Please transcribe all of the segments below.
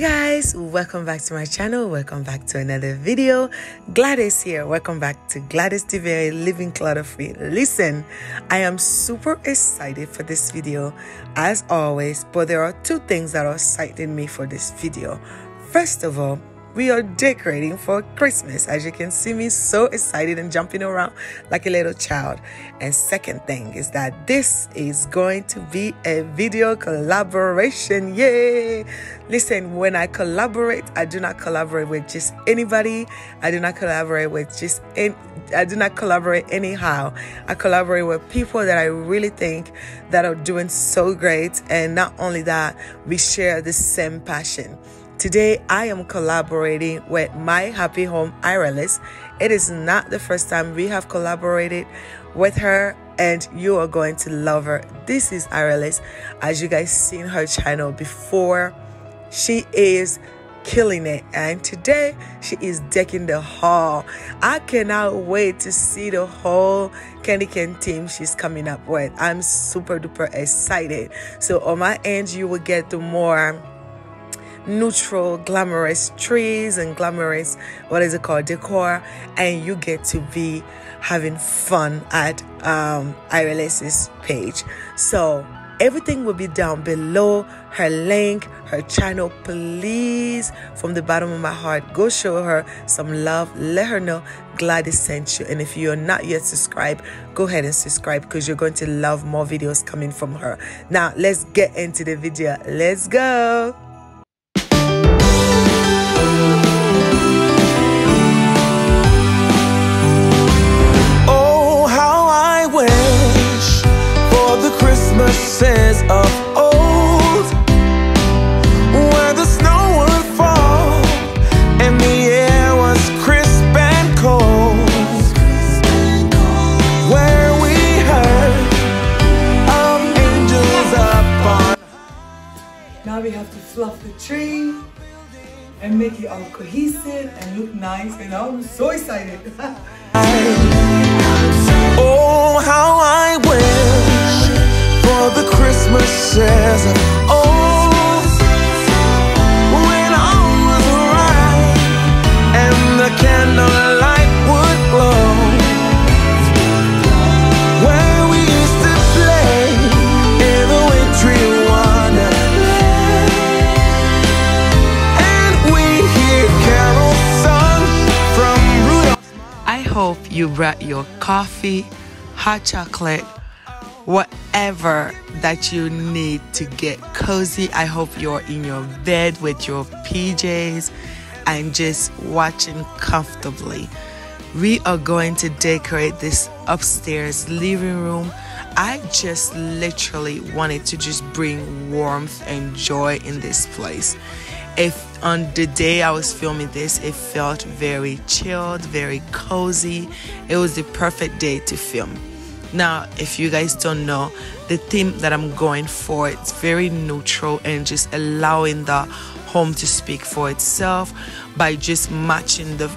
guys, welcome back to my channel. Welcome back to another video. Gladys here. Welcome back to Gladys TV, living clutter free. Listen, I am super excited for this video as always, but there are two things that are exciting me for this video. First of all, we are decorating for Christmas. As you can see me so excited and jumping around like a little child. And second thing is that this is going to be a video collaboration. Yay! Listen, when I collaborate, I do not collaborate with just anybody. I do not collaborate anyhow. I collaborate with people that I really think that are doing so great. And not only that, we share the same passion. Today, I am collaborating with My Happy Home Irelis. It is not the first time we have collaborated with her, and you are going to love her. This is Irelis. As you guys seen her channel before, she is killing it, and today she is decking the hall. I cannot wait to see the whole candy cane team she's coming up with. I'm super duper excited. So on my end, you will get the more neutral, glamorous trees and glamorous, decor, and you get to be having fun at Irelis's page. So everything will be down below, her link, her channel. Please, from the bottom of my heart, go show her some love. Let her know Gladys sent you. And if you're not yet subscribed, go ahead and subscribe, because you're going to love more videos coming from her. Now let's get into the video. Let's go. Christmases of old, where the snow would fall and the air was crisp and cold, where we heard of angels up on. Now we have to fluff the tree and make it all cohesive and look nice, and I'm so excited. Oh, how I wish for the Christmases of old, when all was right and the candlelight would glow, where we used to play in the wintry wonderland, and we hear carols sung from Rudolph. I hope you brought your coffee, hot chocolate, whatever that you need to get cozy. I hope you're in your bed with your PJs and just watching comfortably. We are going to decorate this upstairs living room. I just literally wanted to just bring warmth and joy in this place. If on the day I was filming this, it felt very chilled, very cozy. It was the perfect day to film. Now, if you guys don't know, the theme that I'm going for, it's very neutral and just allowing the home to speak for itself by just matching the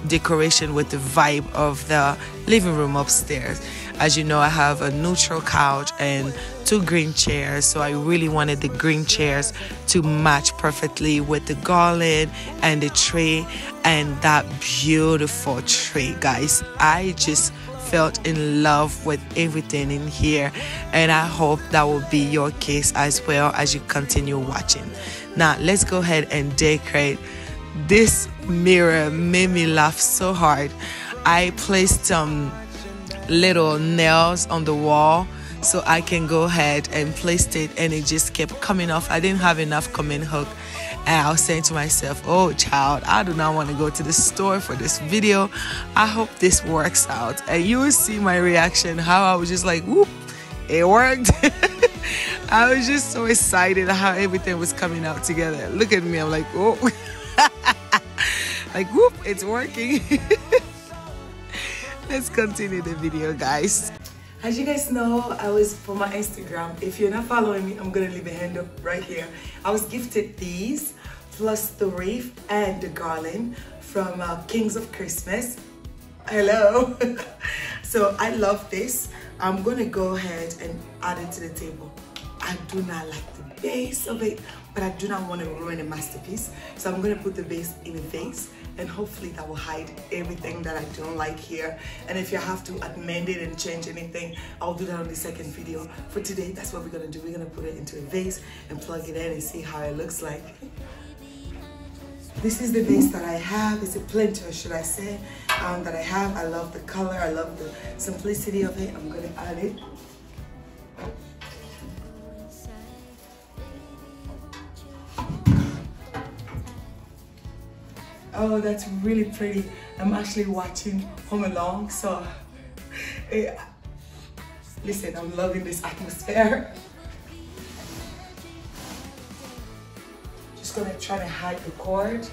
decoration with the vibe of the living room upstairs. As you know, I have a neutral couch and 2 green chairs, so I really wanted the green chairs to match perfectly with the garland and the tree and that beautiful tree. Guys, I just felt in love with everything in here, and I hope that will be your case as well as you continue watching. Now let's go ahead and decorate. This mirror made me laugh so hard. I placed some little nails on the wall so I can go ahead and place it, and it just kept coming off. I didn't have enough comment hook, and I was saying to myself, oh child, I do not want to go to the store for this video. I hope this works out. And you will see my reaction, how I was just like, whoop, it worked. I was just so excited how everything was coming out together. Look at me, I'm like, oh. Like, whoop, it's working. Let's continue the video, guys. As you guys know, I was for my Instagram. If you're not following me, I'm gonna leave a hand up right here. I was gifted these, plus the wreath and the garland from Kings of Christmas. Hello. So I love this. I'm gonna go ahead and add it to the table. I do not like the base of it, but I do not want to ruin a masterpiece. So I'm going to put the vase in a vase, and hopefully that will hide everything that I don't like here. And if you have to amend it and change anything, I'll do that on the second video. For today, that's what we're going to do. We're going to put it into a vase and plug it in and see how it looks like. This is the vase that I have. It's a planter, should I say, that I have. I love the color. I love the simplicity of it. I'm going to add it. Oh, that's really pretty. I'm actually watching Home Alone, so listen, I'm loving this atmosphere. Just gonna try to hide the cord.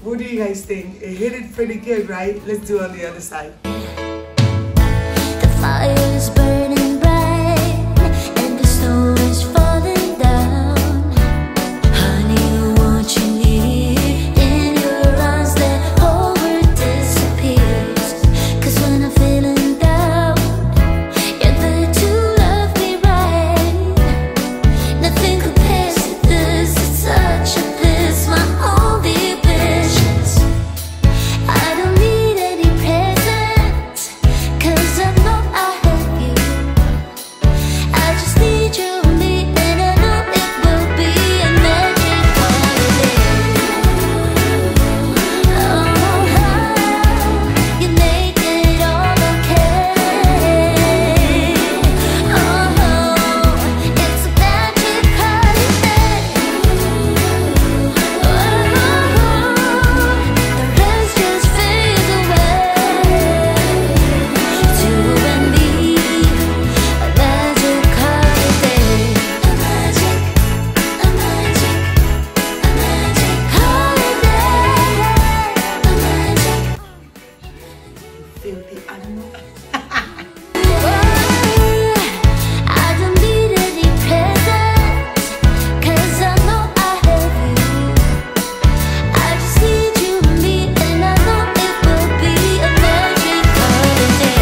What do you guys think? It hit it pretty good, right? Let's do it on the other side. The fire is burning bright and the snow is falling down. Honey, won't you need in your arms that whole world disappears? 'Cause when I'm feeling down, you're there to love me right. Nothing compares to this. It's such a bliss, my only. I don't need any presents, 'cause I know I have you. I just need you and me, and I know it will be a magic holiday. Oh, you make it all okay. Oh, it's a magic holiday. The rest just fades away. It's you and me, a magic holiday. A magic holiday. A magic. Filthy animal. I don't need any presents, 'cause I know I have you. I just need you and me, and I know it will be a magic holiday.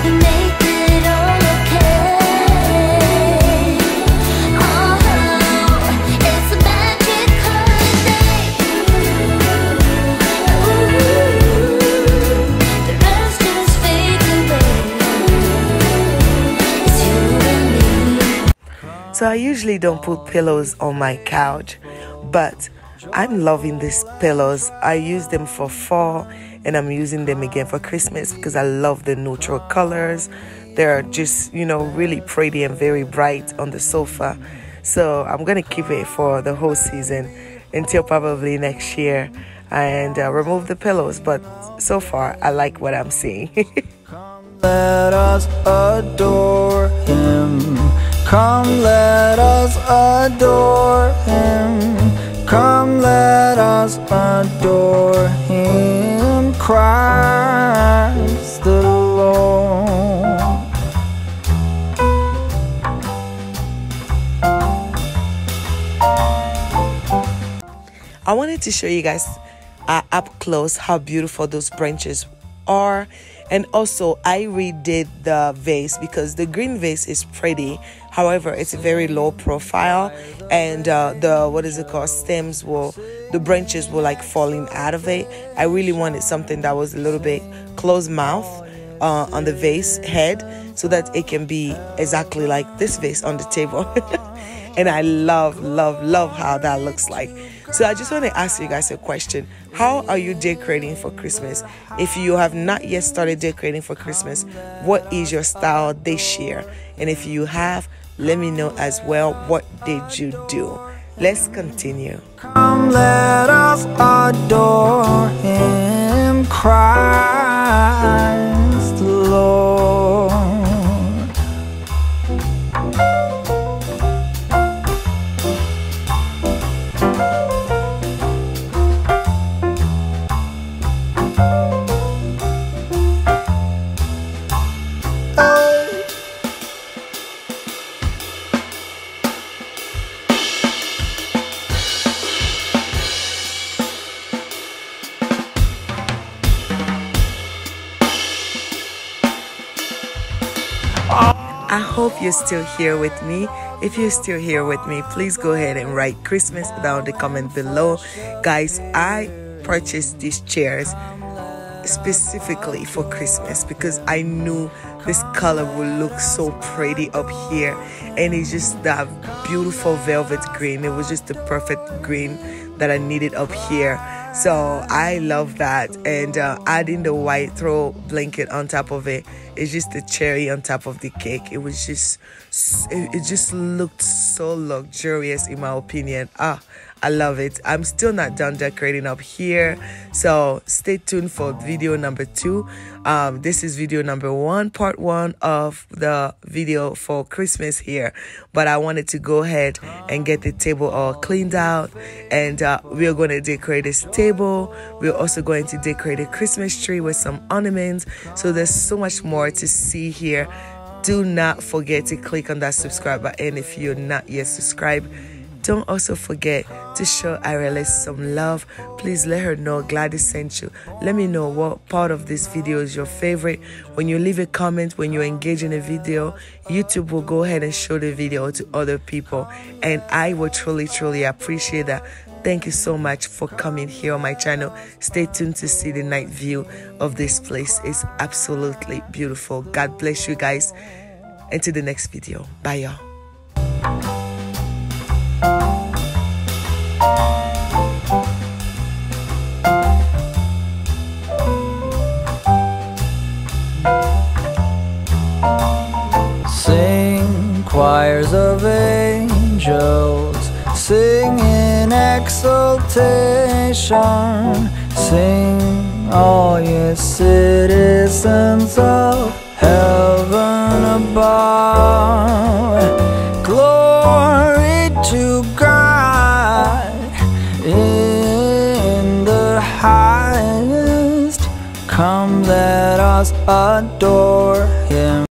You make it all okay. Oh, it's a magic holiday. The rest just fades away. It's you and me. So I usually don't put pillows on my couch, but I'm loving these pillows. I use them for fall, and I'm using them again for Christmas because I love the neutral colors. They're just, you know, really pretty and very bright on the sofa. So I'm gonna keep it for the whole season until probably next year and remove the pillows. But so far, I like what I'm seeing. Let us adore him. Come, let us adore him. Come, let us adore him. Christ the Lord. I wanted to show you guys up close how beautiful those branches are. And also I redid the vase because the green vase is pretty, however it's very low profile, and the what is it called, stems will, the branches were like falling out of it. I really wanted something that was a little bit closed mouth on the vase head, so that it can be exactly like this vase on the table. And I love how that looks like. So I just want to ask you guys a question. How are you decorating for Christmas? If you have not yet started decorating for Christmas, what is your style this year? And if you have, let me know as well. What did you do? Let's continue. Come, let us adore him. Christ the Lord. I hope you're still here with me. If you're still here with me, please go ahead and write Christmas down in the comment below. Guys, I purchased these chairs specifically for Christmas because I knew this color would look so pretty up here, and it's just that beautiful velvet green. It was just the perfect green that I needed up here. So I love that, and adding the white throw blanket on top of it is just the cherry on top of the cake. It was just, it just looked so luxurious in my opinion. I love it. I'm still not done decorating up here, so stay tuned for video number 2. This is video number 1, part 1 of the video for Christmas here, but I wanted to go ahead and get the table all cleaned out, and we're going to decorate this table. We're also going to decorate a Christmas tree with some ornaments, so there's so much more to see here. Do not forget to click on that subscribe button if you're not yet subscribed. Don't also forget to show Irelis some love. Please let her know Gladys sent you. Let me know what part of this video is your favorite. When you leave a comment, when you engage in a video, YouTube will go ahead and show the video to other people, and I will truly appreciate that. Thank you so much for coming here on my channel. Stay tuned to see the night view of this place. It's absolutely beautiful. God bless you guys. Until the next video. Bye, y'all. Sing choirs of angels, sing in exaltation, sing all ye citizens of heaven above. Glory to God in the highest. Come, let us adore